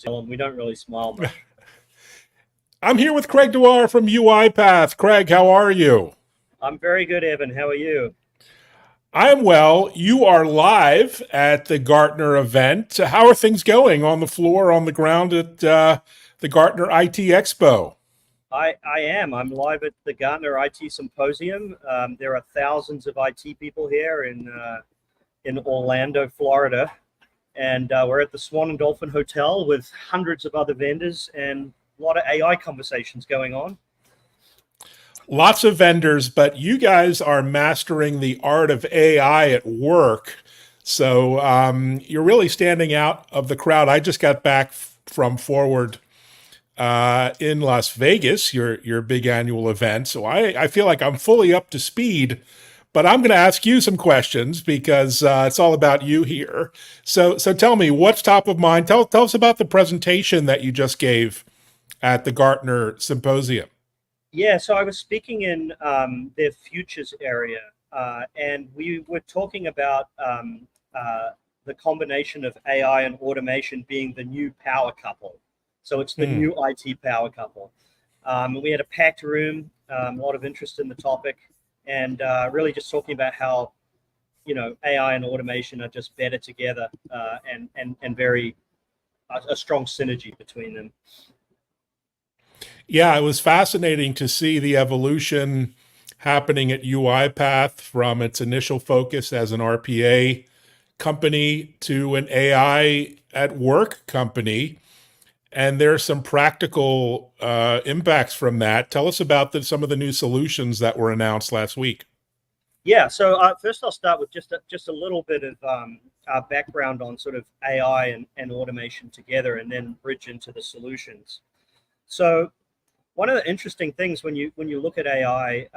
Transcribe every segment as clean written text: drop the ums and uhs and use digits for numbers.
and we don't really smile much. I'm here with Craig Dwyer from Uipath. Craig, how are you? I'm very good, Evan. How are you? I'm well. You are live at the Gartner event. How are things going on the floor, on the ground at the Gartner IT Expo? I am. I'm live at the Gartner IT Symposium. There are thousands of IT people here in Orlando, Florida, and we're at the Swan and Dolphin Hotel with hundreds of other vendors and a lot of AI conversations going on. Lots of vendors, but you guys are mastering the art of AI at work. So you're really standing out of the crowd. I just got back from Forward in Las Vegas, your big annual event. So I feel like I'm fully up to speed, but I'm going to ask you some questions because it's all about you here. So tell me, what's top of mind? Tell us about the presentation that you just gave at the Gartner Symposium. Yeah, so I was speaking in their futures area, and we were talking about the combination of AI and automation being the new power couple. So it's the Hmm. new IT power couple. We had a packed room, a lot of interest in the topic, and really just talking about how AI and automation are just better together, and very a strong synergy between them. Yeah, it was fascinating to see the evolution happening at UiPath from its initial focus as an RPA company to an AI at work company. And there's some practical impacts from that. Tell us about some of the new solutions that were announced last week. Yeah, so first I'll start with just a little bit of background on sort of AI and automation together, and then bridge into the solutions. So one of the interesting things when you look at AI,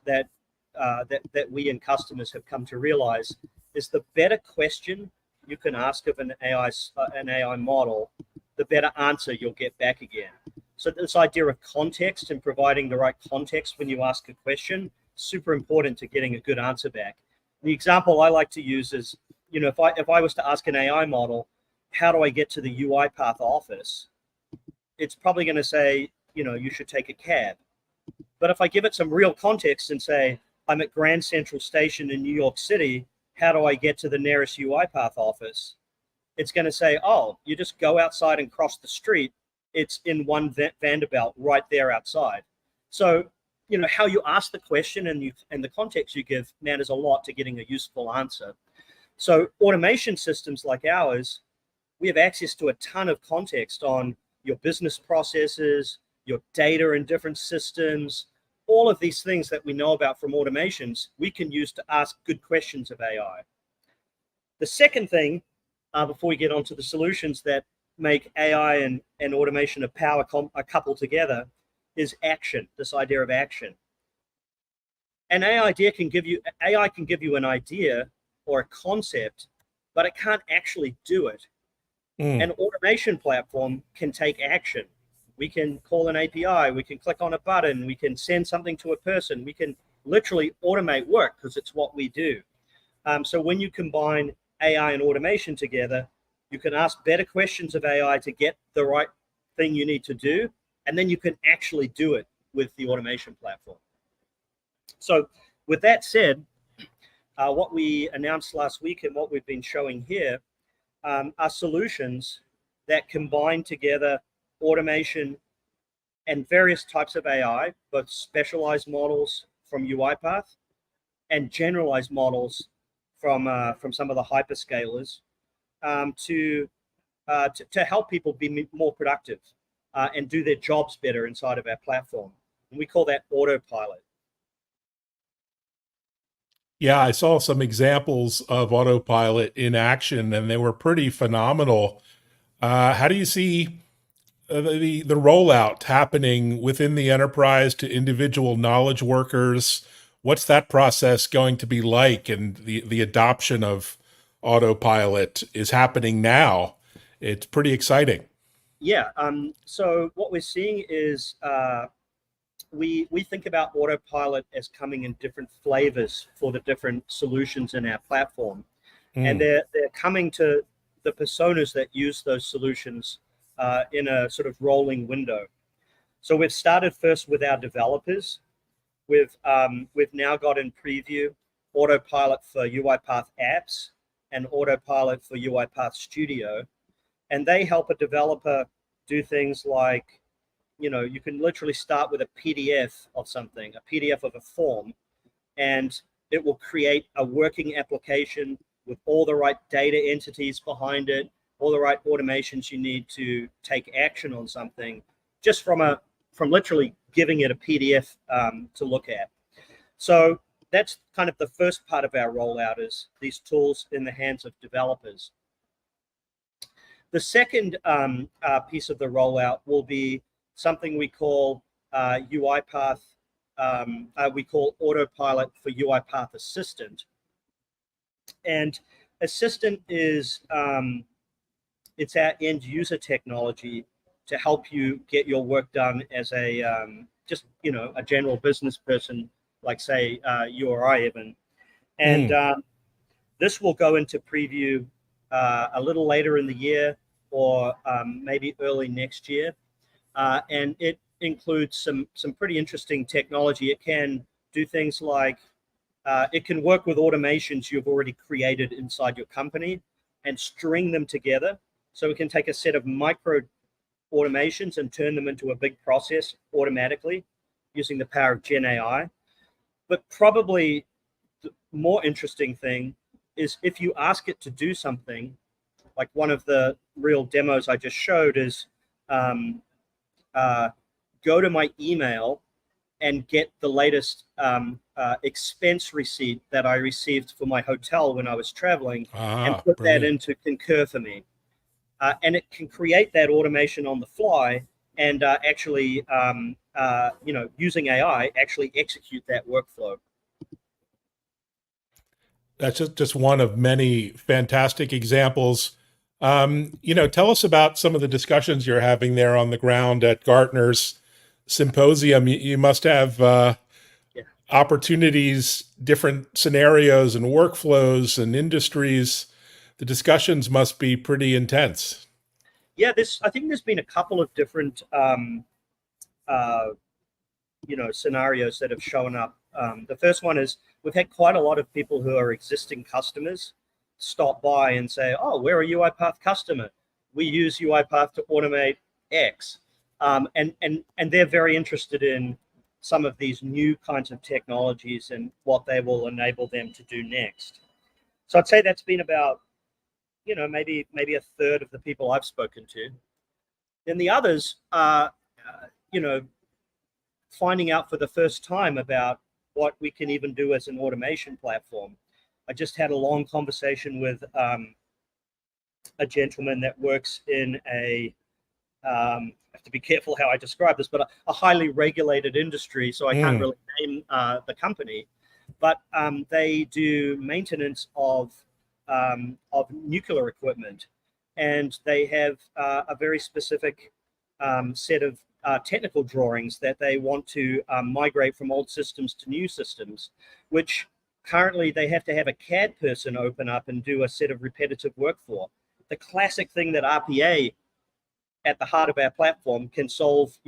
that that we and customers have come to realize is the better question you can ask of an AI model, the better answer you'll get back again. So this idea of context and providing the right context when you ask a question, super important to getting a good answer back. The example I like to use is, if I was to ask an AI model, how do I get to the UiPath office? It's probably going to say, you should take a cab. But if I give it some real context and say, I'm at Grand Central Station in New York City, how do I get to the nearest UiPath office? It's going to say, oh, you just go outside and cross the street. It's in one Vanderbilt right there outside. So, how you ask the question and the context you give matters a lot to getting a useful answer. So automation systems like ours, we have access to a ton of context on your business processes, your data in different systems, all of these things that we know about from automations, we can use to ask good questions of AI. The second thing, before we get onto the solutions that make AI and automation a couple together, is action, this idea of action. An AI can give you an idea or a concept, but it can't actually do it. An Mm. automation platform can take action. We can call an API, we can click on a button, we can send something to a person, we can literally automate work because it's what we do. So when you combine AI and automation together, you can ask better questions of AI to get the right thing you need to do, and then you can actually do it with the automation platform. So with that said, what we announced last week and what we've been showing here are solutions that combine together automation and various types of AI, both specialized models from UiPath and generalized models from some of the hyperscalers, to help people be more productive and do their jobs better inside of our platform. And we call that Autopilot. Yeah, I saw some examples of Autopilot in action, and they were pretty phenomenal. How do you see the rollout happening within the enterprise to individual knowledge workers? What's that process going to be like? And the adoption of Autopilot is happening now. It's pretty exciting. Yeah. So what we're seeing is we think about Autopilot as coming in different flavors for the different solutions in our platform, and Mm. they're coming to the personas that use those solutions in a sort of rolling window. So we've started first with our developers. We've now got in preview Autopilot for Uipath apps and Autopilot for Uipath Studio, and they help a developer do things like, you can literally start with a PDF of something, a PDF of a form, and it will create a working application with all the right data entities behind it, all the right automations you need to take action on something, just from literally giving it a PDF to look at. So that's kind of the first part of our rollout, is these tools in the hands of developers. The second piece of the rollout will be something we call Uipath. We call Autopilot for Uipath Assistant. And Assistant is it's our end user technology to help you get your work done as a a general business person, like say you or I, Evan. And this will go into preview a little later in the year, or maybe early next year. And it includes some pretty interesting technology. It can do things like it can work with automations you've already created inside your company and string them together. So it can take a set of micro automations and turn them into a big process automatically using the power of Gen AI. But probably the more interesting thing is if you ask it to do something, like one of the real demos I just showed is go to my email and get the latest expense receipt that I received for my hotel when I was traveling, and put brilliant. that into Concur for me. And it can create that automation on the fly and actually, using AI, actually execute that workflow. That's just one of many fantastic examples. Tell us about some of the discussions you're having there on the ground at Gartner's symposium. You must have opportunities, different scenarios and workflows and industries. The discussions must be pretty intense. Yeah, I think there's been a couple of different scenarios that have shown up. The first one is we've had quite a lot of people who are existing customers stop by and say, "Oh, we're a Uipath customer. We use Uipath to automate X," and they're very interested in some of these new kinds of technologies and what they will enable them to do next. So I'd say that's been about maybe a third of the people I've spoken to. Then the others are finding out for the first time about what we can even do as an automation platform. I just had a long conversation with a gentleman that works in I have to be careful how I describe this, but a highly regulated industry, so I can't really name the company, but they do maintenance of nuclear equipment, and they have a very specific set of technical drawings that they want to migrate from old systems to new systems, which currently they have to have a CAD person open up and do a set of repetitive work for. The classic thing that RPA at the heart of our platform can solve,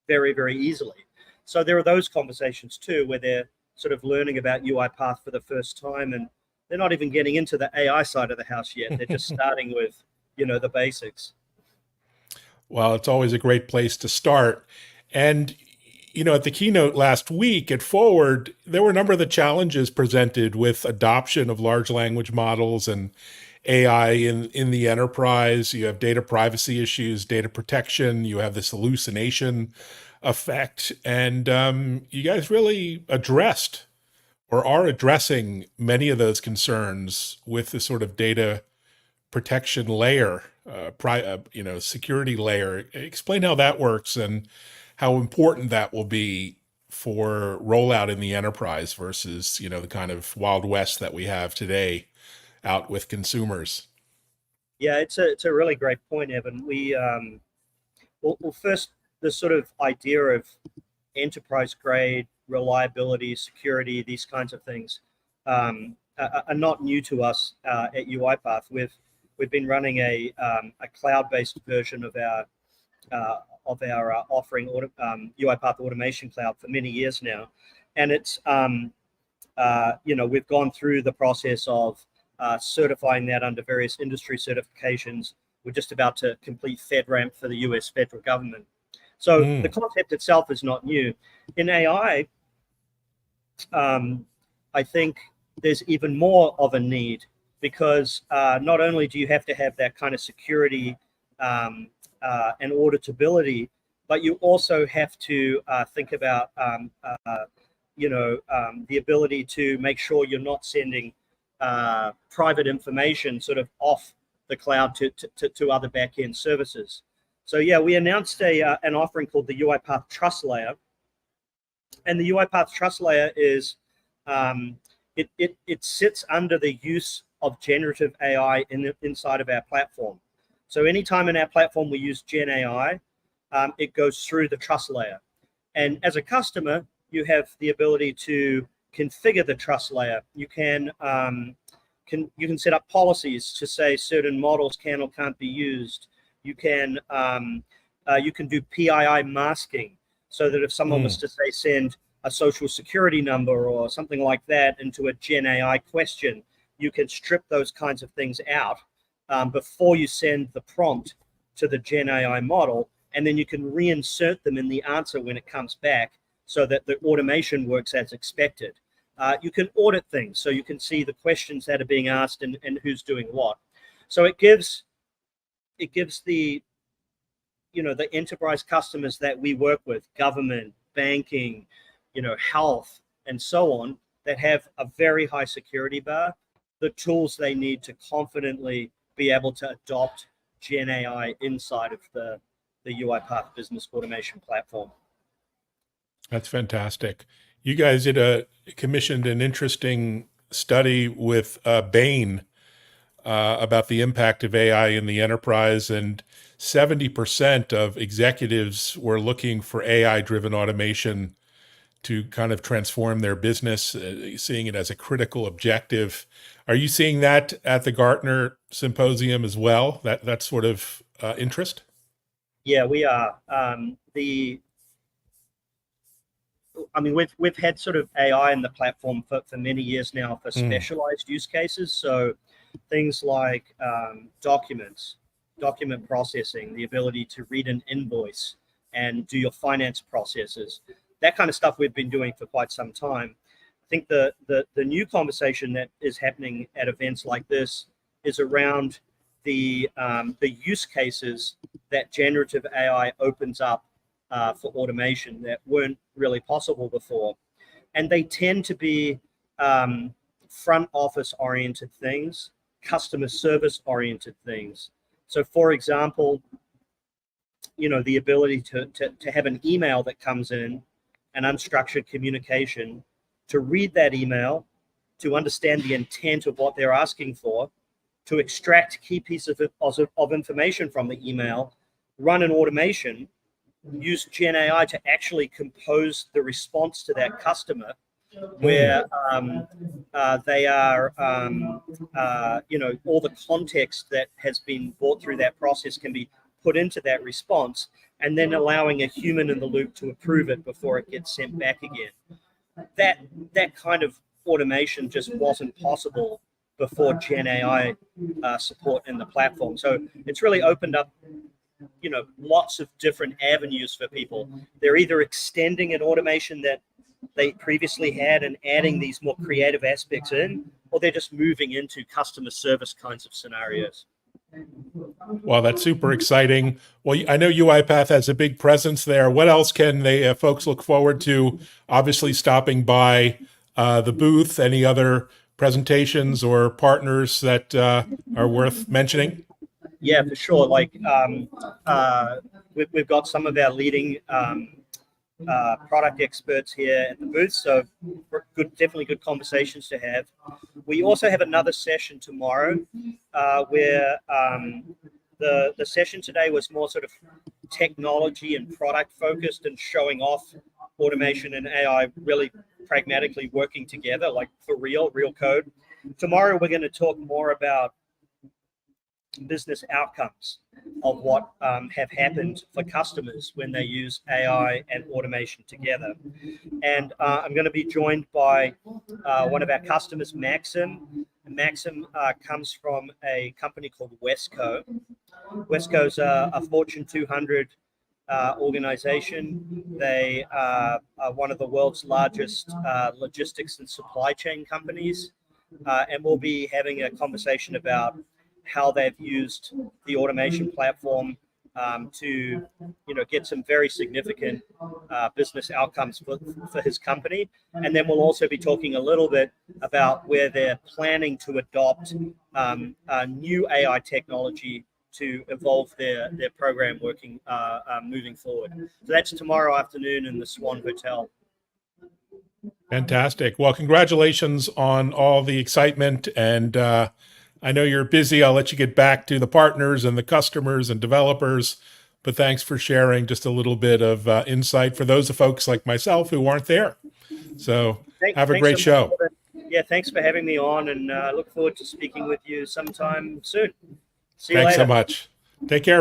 very, very easily. So there are those conversations too, where they're sort of learning about UiPath for the first time, and they're not even getting into the AI side of the house yet. They're just starting with, the basics. Well, it's always a great place to start. And, at the keynote last week at Forward, there were a number of the challenges presented with adoption of large language models and AI in the enterprise. You have data privacy issues, data protection, you have this hallucination effect. And you guys really addressed or are addressing many of those concerns with the sort of data protection layer, security layer. Explain how that works and how important that will be for rollout in the enterprise versus, the kind of Wild West that we have today out with consumers. Yeah, it's a really great point, Evan. We well, first, the sort of idea of enterprise grade reliability, security, these kinds of things are not new to us at UiPath. we've been running a cloud-based version of our offering, Uipath Automation Cloud, for many years now, and it's we've gone through the process of certifying that under various industry certifications. We're just about to complete FedRAMP for the US federal government. So the concept itself is not new. In AI, I think there's even more of a need, because not only do you have to have that kind of security and auditability, but you also have to think about the ability to make sure you're not sending private information sort of off the cloud to other back-end services. So yeah, we announced an offering called the Uipath Trust Layer, and the Uipath Trust Layer is it sits under the use of generative AI inside of our platform. So anytime in our platform we use Gen AI, it goes through the trust layer, and as a customer, you have the ability to configure the trust layer. You can set up policies to say certain models can or can't be used. You can do PII masking, so that if someone was to say send a social security number or something like that into a Gen AI question, you can strip those kinds of things out before you send the prompt to the Gen AI model, and then you can reinsert them in the answer when it comes back, so that the automation works as expected. You can audit things, so you can see the questions that are being asked and who's doing what. So it gives the the enterprise customers that we work with, government, banking, health, and so on, that have a very high security bar, the tools they need to confidently be able to adopt Gen AI inside of the Uipath Business Automation Platform. That's fantastic. You guys commissioned an interesting study with Bain about the impact of AI in the enterprise, and 70% of executives were looking for AI-driven automation to kind of transform their business, seeing it as a critical objective. Are you seeing that at the Gartner Symposium as well, that sort of interest? Yeah, we are. We've had sort of AI in the platform for many years now for specialized use cases. So things like document processing, the ability to read an invoice and do your finance processes, that kind of stuff we've been doing for quite some time. I think the new conversation that is happening at events like this is around the use cases that generative AI opens up for automation that weren't really possible before. And they tend to be front office oriented things, customer service oriented things. So for example, the ability to have an email that comes in, an unstructured communication, to read that email, to understand the intent of what they're asking for, to extract key pieces of information from the email, run an automation, use Gen AI to actually compose the response to that customer, where they are, all the context that has been brought through that process can be put into that response, and then allowing a human in the loop to approve it before it gets sent back again. That kind of automation just wasn't possible before Gen AI support in the platform. So it's really opened up lots of different avenues for people. They're either extending an automation that they previously had and adding these more creative aspects in, or they're just moving into customer service kinds of scenarios. Well, that's super exciting. Well, I know Uipath has a big presence there. What else can they folks look forward to? Obviously, stopping by the booth. Any other presentations or partners that are worth mentioning? Yeah, for sure. Like we've got some of our leading product experts here at the booth, so definitely good conversations to have. We also have another session tomorrow where the session today was more sort of technology and product focused and showing off automation and AI really pragmatically working together, like for real code. Tomorrow we're going to talk more about business outcomes of what have happened for customers when they use AI and automation together. And I'm going to be joined by one of our customers, Maxim. Maxim comes from a company called Wesco. Wesco's a Fortune 200 organization. They are one of the world's largest logistics and supply chain companies. And we'll be having a conversation about how they've used the automation platform to, get some very significant business outcomes for his company. And then we'll also be talking a little bit about where they're planning to adopt new AI technology to evolve their program working moving forward. So that's tomorrow afternoon in the Swan Hotel. Fantastic. Well, congratulations on all the excitement. And I know you're busy. I'll let you get back to the partners and the customers and developers. But thanks for sharing just a little bit of insight for those of folks like myself who aren't there. So have a great show. Yeah, thanks for having me on, and look forward to speaking with you sometime soon. See you Thanks later. so much. Take care.